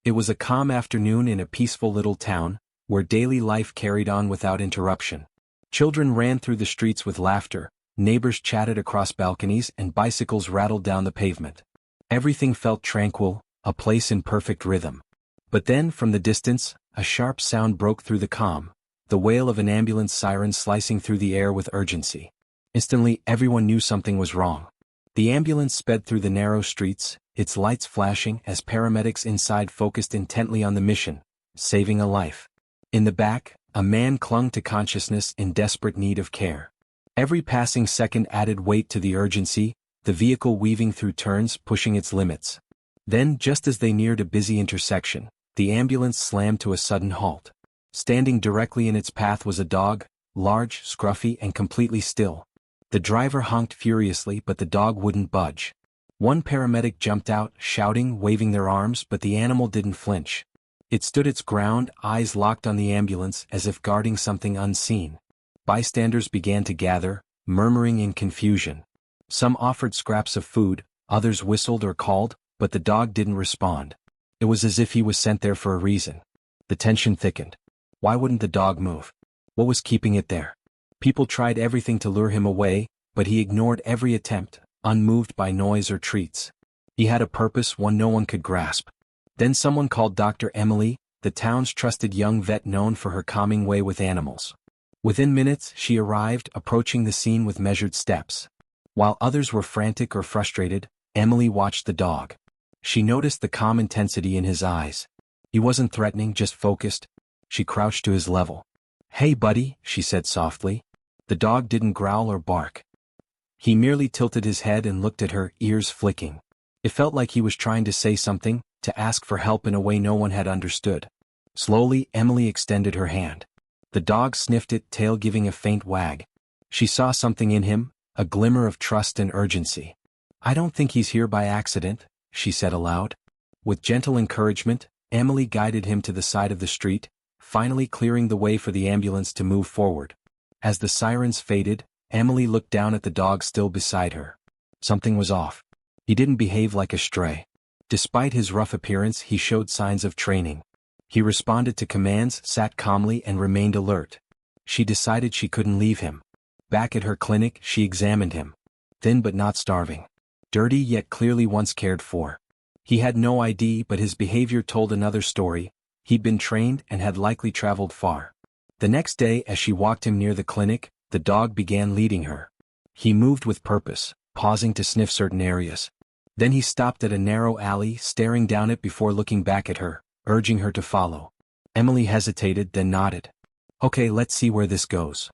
It was a calm afternoon in a peaceful little town, where daily life carried on without interruption. Children ran through the streets with laughter, neighbors chatted across balconies, and bicycles rattled down the pavement. Everything felt tranquil, a place in perfect rhythm. But then, from the distance, a sharp sound broke through the calm, the wail of an ambulance siren slicing through the air with urgency. Instantly, everyone knew something was wrong. The ambulance sped through the narrow streets, its lights flashing as paramedics inside focused intently on the mission, saving a life. In the back, a man clung to consciousness in desperate need of care. Every passing second added weight to the urgency, the vehicle weaving through turns, pushing its limits. Then, just as they neared a busy intersection, the ambulance slammed to a sudden halt. Standing directly in its path was a dog, large, scruffy, and completely still. The driver honked furiously, but the dog wouldn't budge. One paramedic jumped out, shouting, waving their arms, but the animal didn't flinch. It stood its ground, eyes locked on the ambulance as if guarding something unseen. Bystanders began to gather, murmuring in confusion. Some offered scraps of food, others whistled or called, but the dog didn't respond. It was as if he was sent there for a reason. The tension thickened. Why wouldn't the dog move? What was keeping it there? People tried everything to lure him away, but he ignored every attempt, unmoved by noise or treats. He had a purpose, one no one could grasp. Then someone called Dr. Emily, the town's trusted young vet known for her calming way with animals. Within minutes, she arrived, approaching the scene with measured steps. While others were frantic or frustrated, Emily watched the dog. She noticed the calm intensity in his eyes. He wasn't threatening, just focused. She crouched to his level. "Hey buddy," she said softly. The dog didn't growl or bark. He merely tilted his head and looked at her, ears flicking. It felt like he was trying to say something, to ask for help in a way no one had understood. Slowly, Emily extended her hand. The dog sniffed it, tail giving a faint wag. She saw something in him, a glimmer of trust and urgency. "I don't think he's here by accident," she said aloud. With gentle encouragement, Emily guided him to the side of the street, finally clearing the way for the ambulance to move forward. As the sirens faded, Emily looked down at the dog still beside her. Something was off. He didn't behave like a stray. Despite his rough appearance, he showed signs of training. He responded to commands, sat calmly, and remained alert. She decided she couldn't leave him. Back at her clinic, she examined him. Thin but not starving. Dirty yet clearly once cared for. He had no ID, but his behavior told another story. He'd been trained and had likely traveled far. The next day, as she walked him near the clinic, the dog began leading her. He moved with purpose, pausing to sniff certain areas. Then he stopped at a narrow alley, staring down it before looking back at her, urging her to follow. Emily hesitated, then nodded. "Okay, let's see where this goes."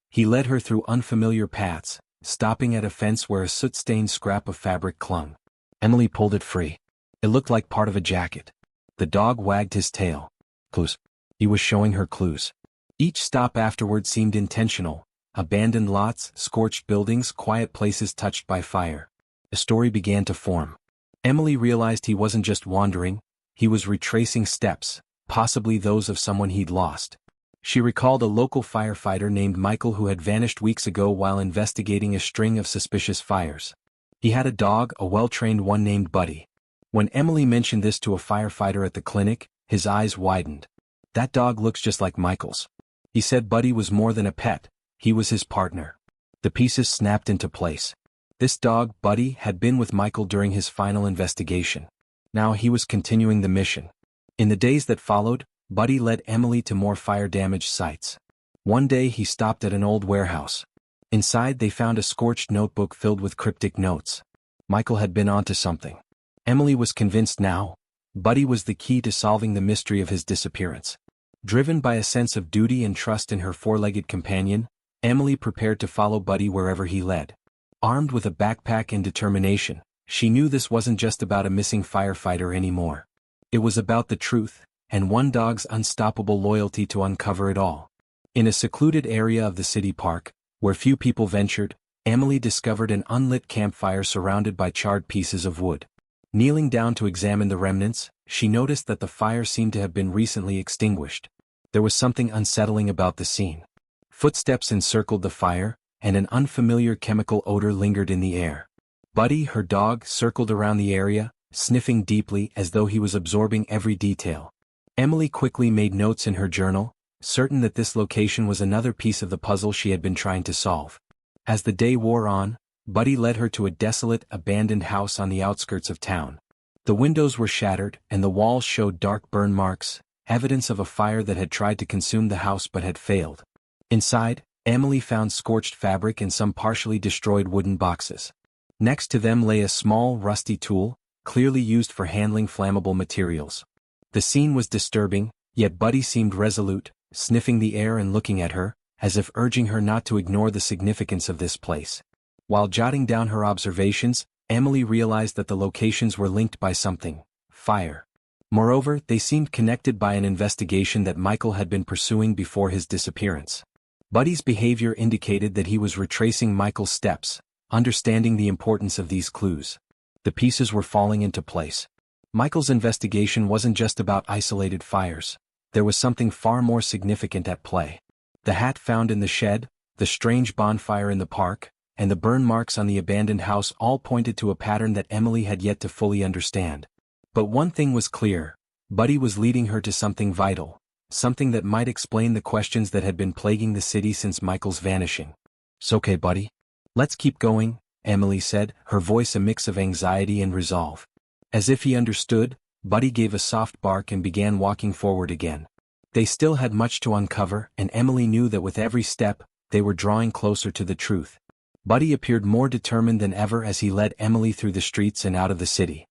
He led her through unfamiliar paths, stopping at a fence where a soot-stained scrap of fabric clung. Emily pulled it free. It looked like part of a jacket. The dog wagged his tail. Clues. He was showing her clues. Each stop afterward seemed intentional. Abandoned lots, scorched buildings, quiet places touched by fire. A story began to form. Emily realized he wasn't just wandering, he was retracing steps, possibly those of someone he'd lost. She recalled a local firefighter named Michael who had vanished weeks ago while investigating a string of suspicious fires. He had a dog, a well-trained one named Buddy. When Emily mentioned this to a firefighter at the clinic, his eyes widened. "That dog looks just like Michael's." He said Buddy was more than a pet, he was his partner. The pieces snapped into place. This dog, Buddy, had been with Michael during his final investigation. Now he was continuing the mission. In the days that followed, Buddy led Emily to more fire-damaged sites. One day he stopped at an old warehouse. Inside they found a scorched notebook filled with cryptic notes. Michael had been onto something. Emily was convinced now. Buddy was the key to solving the mystery of his disappearance. Driven by a sense of duty and trust in her four-legged companion, Emily prepared to follow Buddy wherever he led. Armed with a backpack and determination, she knew this wasn't just about a missing firefighter anymore. It was about the truth, and one dog's unstoppable loyalty to uncover it all. In a secluded area of the city park, where few people ventured, Emily discovered an unlit campfire surrounded by charred pieces of wood. Kneeling down to examine the remnants, she noticed that the fire seemed to have been recently extinguished. There was something unsettling about the scene. Footsteps encircled the fire, and an unfamiliar chemical odor lingered in the air. Buddy, her dog, circled around the area, sniffing deeply as though he was absorbing every detail. Emily quickly made notes in her journal, certain that this location was another piece of the puzzle she had been trying to solve. As the day wore on, Buddy led her to a desolate, abandoned house on the outskirts of town. The windows were shattered, and the walls showed dark burn marks, evidence of a fire that had tried to consume the house but had failed. Inside, Emily found scorched fabric and some partially destroyed wooden boxes. Next to them lay a small, rusty tool, clearly used for handling flammable materials. The scene was disturbing, yet Buddy seemed resolute, sniffing the air and looking at her, as if urging her not to ignore the significance of this place. While jotting down her observations, Emily realized that the locations were linked by something: fire. Moreover, they seemed connected by an investigation that Michael had been pursuing before his disappearance. Buddy's behavior indicated that he was retracing Michael's steps, understanding the importance of these clues. The pieces were falling into place. Michael's investigation wasn't just about isolated fires. There was something far more significant at play. The hat found in the shed, the strange bonfire in the park, and the burn marks on the abandoned house all pointed to a pattern that Emily had yet to fully understand. But one thing was clear: Buddy was leading her to something vital, something that might explain the questions that had been plaguing the city since Michael's vanishing. "It's okay, Buddy. Let's keep going," Emily said, her voice a mix of anxiety and resolve. As if he understood, Buddy gave a soft bark and began walking forward again. They still had much to uncover, and Emily knew that with every step, they were drawing closer to the truth. Buddy appeared more determined than ever as he led Emily through the streets and out of the city.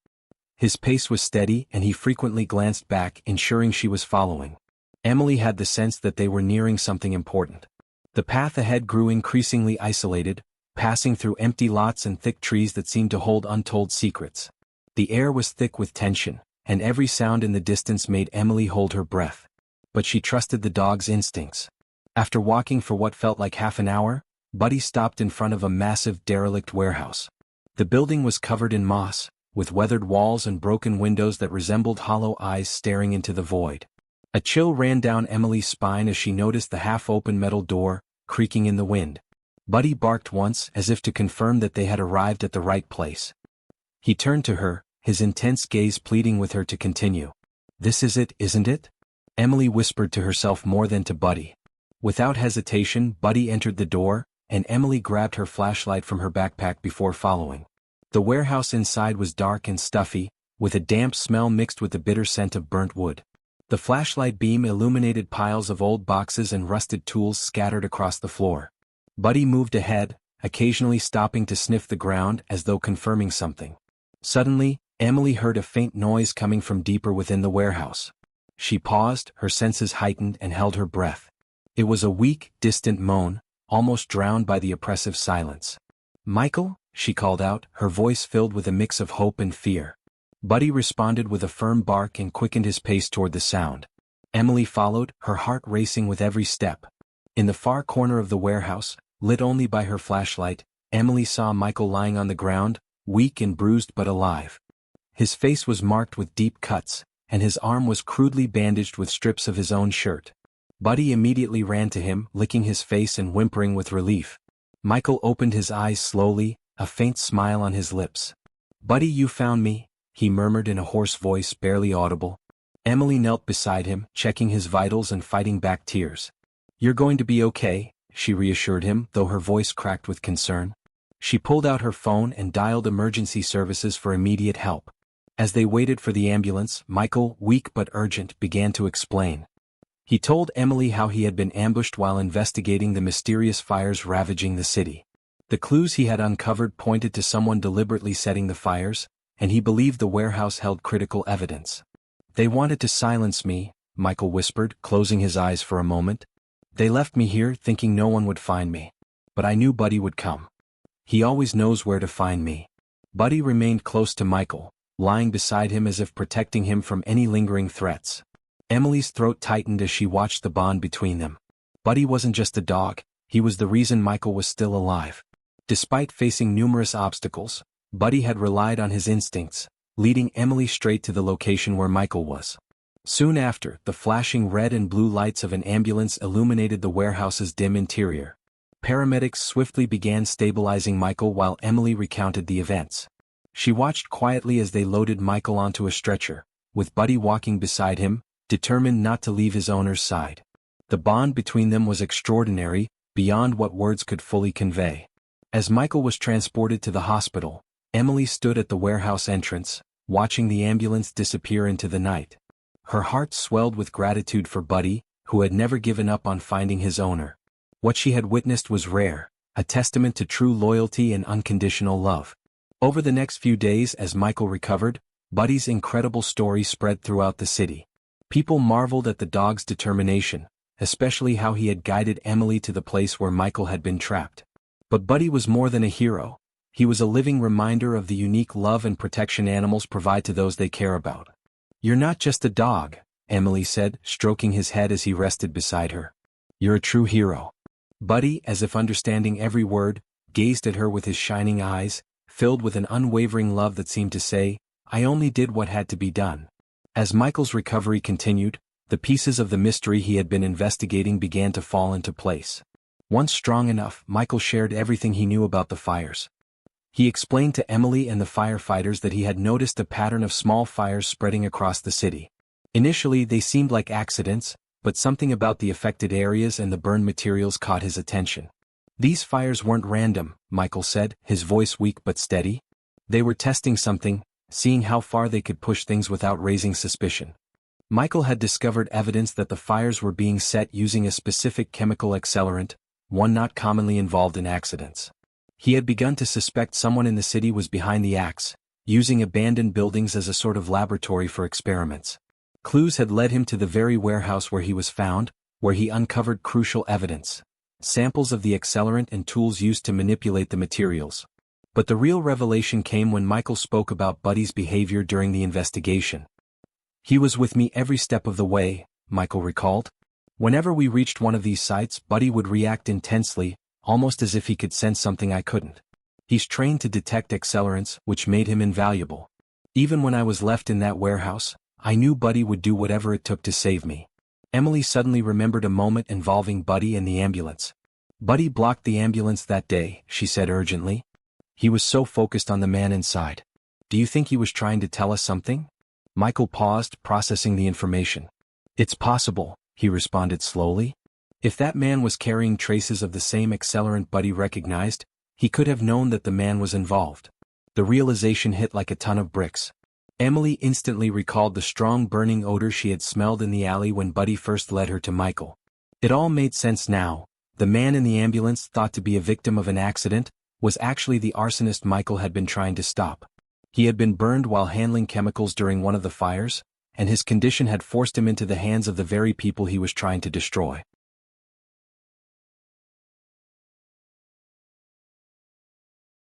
His pace was steady, and he frequently glanced back, ensuring she was following. Emily had the sense that they were nearing something important. The path ahead grew increasingly isolated, passing through empty lots and thick trees that seemed to hold untold secrets. The air was thick with tension, and every sound in the distance made Emily hold her breath. But she trusted the dog's instincts. After walking for what felt like half an hour, Buddy stopped in front of a massive derelict warehouse. The building was covered in moss, with weathered walls and broken windows that resembled hollow eyes staring into the void. A chill ran down Emily's spine as she noticed the half-open metal door, creaking in the wind. Buddy barked once as if to confirm that they had arrived at the right place. He turned to her, his intense gaze pleading with her to continue. "This is it, isn't it?" Emily whispered to herself more than to Buddy. Without hesitation, Buddy entered the door, and Emily grabbed her flashlight from her backpack before following. The warehouse inside was dark and stuffy, with a damp smell mixed with the bitter scent of burnt wood. The flashlight beam illuminated piles of old boxes and rusted tools scattered across the floor. Buddy moved ahead, occasionally stopping to sniff the ground as though confirming something. Suddenly, Emily heard a faint noise coming from deeper within the warehouse. She paused, her senses heightened, and held her breath. It was a weak, distant moan, almost drowned by the oppressive silence. "Michael?" she called out, her voice filled with a mix of hope and fear. Buddy responded with a firm bark and quickened his pace toward the sound. Emily followed, her heart racing with every step. In the far corner of the warehouse, lit only by her flashlight, Emily saw Michael lying on the ground, weak and bruised but alive. His face was marked with deep cuts, and his arm was crudely bandaged with strips of his own shirt. Buddy immediately ran to him, licking his face and whimpering with relief. Michael opened his eyes slowly, a faint smile on his lips. "Buddy, you found me," he murmured in a hoarse voice barely audible. Emily knelt beside him, checking his vitals and fighting back tears. "You're going to be okay," she reassured him, though her voice cracked with concern. She pulled out her phone and dialed emergency services for immediate help. As they waited for the ambulance, Michael, weak but urgent, began to explain. He told Emily how he had been ambushed while investigating the mysterious fires ravaging the city. The clues he had uncovered pointed to someone deliberately setting the fires, and he believed the warehouse held critical evidence. "They wanted to silence me," Michael whispered, closing his eyes for a moment. "They left me here thinking no one would find me. But I knew Buddy would come. He always knows where to find me." Buddy remained close to Michael, lying beside him as if protecting him from any lingering threats. Emily's throat tightened as she watched the bond between them. Buddy wasn't just a dog, he was the reason Michael was still alive. Despite facing numerous obstacles, Buddy had relied on his instincts, leading Emily straight to the location where Michael was. Soon after, the flashing red and blue lights of an ambulance illuminated the warehouse's dim interior. Paramedics swiftly began stabilizing Michael while Emily recounted the events. She watched quietly as they loaded Michael onto a stretcher, with Buddy walking beside him, determined not to leave his owner's side. The bond between them was extraordinary, beyond what words could fully convey. As Michael was transported to the hospital, Emily stood at the warehouse entrance, watching the ambulance disappear into the night. Her heart swelled with gratitude for Buddy, who had never given up on finding his owner. What she had witnessed was rare, a testament to true loyalty and unconditional love. Over the next few days as Michael recovered, Buddy's incredible story spread throughout the city. People marveled at the dog's determination, especially how he had guided Emily to the place where Michael had been trapped. But Buddy was more than a hero. He was a living reminder of the unique love and protection animals provide to those they care about. "You're not just a dog," Emily said, stroking his head as he rested beside her. "You're a true hero." Buddy, as if understanding every word, gazed at her with his shining eyes, filled with an unwavering love that seemed to say, "I only did what had to be done." As Michael's recovery continued, the pieces of the mystery he had been investigating began to fall into place. Once strong enough, Michael shared everything he knew about the fires. He explained to Emily and the firefighters that he had noticed a pattern of small fires spreading across the city. Initially they seemed like accidents, but something about the affected areas and the burned materials caught his attention. "These fires weren't random," Michael said, his voice weak but steady. "They were testing something, seeing how far they could push things without raising suspicion." Michael had discovered evidence that the fires were being set using a specific chemical accelerant, one not commonly involved in accidents. He had begun to suspect someone in the city was behind the acts, using abandoned buildings as a sort of laboratory for experiments. Clues had led him to the very warehouse where he was found, where he uncovered crucial evidence: samples of the accelerant and tools used to manipulate the materials. But the real revelation came when Michael spoke about Buddy's behavior during the investigation. "He was with me every step of the way," Michael recalled. "Whenever we reached one of these sites, Buddy would react intensely, almost as if he could sense something I couldn't. He's trained to detect accelerants, which made him invaluable. Even when I was left in that warehouse, I knew Buddy would do whatever it took to save me." Emily suddenly remembered a moment involving Buddy and the ambulance. "Buddy blocked the ambulance that day," she said urgently. "He was so focused on the man inside. Do you think he was trying to tell us something?" Michael paused, processing the information. "It's possible," he responded slowly. "If that man was carrying traces of the same accelerant Buddy recognized, he could have known that the man was involved." The realization hit like a ton of bricks. Emily instantly recalled the strong burning odor she had smelled in the alley when Buddy first led her to Michael. It all made sense now. The man in the ambulance, thought to be a victim of an accident, was actually the arsonist Michael had been trying to stop. He had been burned while handling chemicals during one of the fires, and his condition had forced him into the hands of the very people he was trying to destroy.